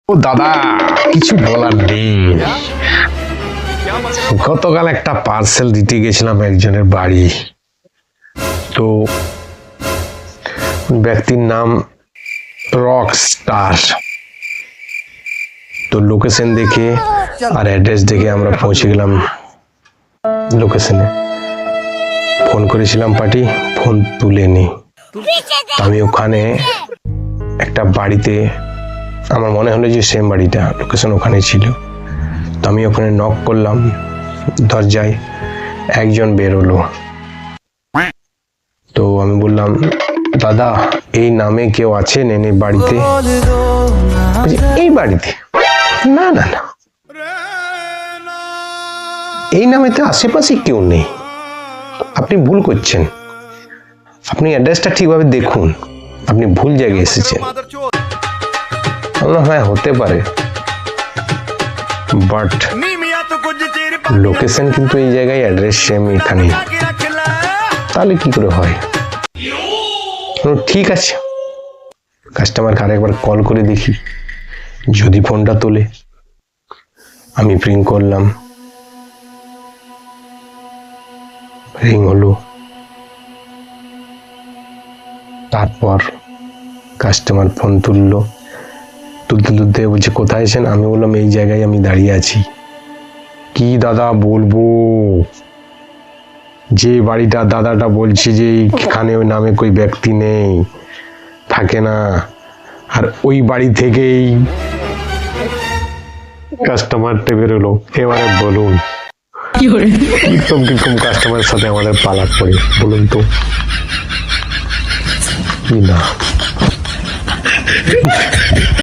ও দাদা, কিছু বলার নেই। গতকাল একটা পার্সেল দিতে গেছিলাম একজনের বাড়ি। তো ব্যক্তির নাম রক স্টার। তো লোকেশন দেখে আর অ্যাড্রেস দেখে আমরা পৌঁছে গেলাম লোকেশনে। ফোন করেছিলাম পার্টি, ফোন তুলেনি। আমি ওখানে একটা বাড়িতে, আমার মনে হলো যে সেম বাড়িটা, লোকেশন ওখানে ছিল। তো আমি ওখানে নক করলাম দরজায়, একজন বেরোলো। তো আমি বললাম, দাদা এই নামে কেউ আছেন এনে বাড়িতে? এই বাড়িতে? না না না, এই নামে তো আশেপাশে কেউ নেই, আপনি ভুল করছেন, আপনি অ্যাড্রেসটা ঠিকভাবে দেখুন, আপনি ভুল জায়গায় এসেছেন। হ্যাঁ হতে পারে, বাট লোকেশন কিন্তু এই জায়গায়, অ্যাড্রেস সেম এখানে, তাহলে কি করে হয়? ঠিক আছে, কাস্টমারকে আরেকবার কল করে দেখি, যদি ফোনটা তোলে। আমি রিং করলাম, রিং হলো। তারপর কাস্টমার ফোন তুললো, তুলতে তুলতে বলছে কোথায় আছেন? আমি বললাম এই জায়গায় আমি দাঁড়িয়ে আছি। কি দাদা বলবো, যে বাড়িটা দাদাটা বলছে যে এখানে ওই নামে কই ব্যক্তি নেই, থাকে না, আর ওই বাড়ি থেকেই কাস্টমারটা বেরোলো। এবারে বলুন কিরকম কিরকম কাস্টমারের সাথে আমাদের পালাক পড়ে, বলুন তো। কি না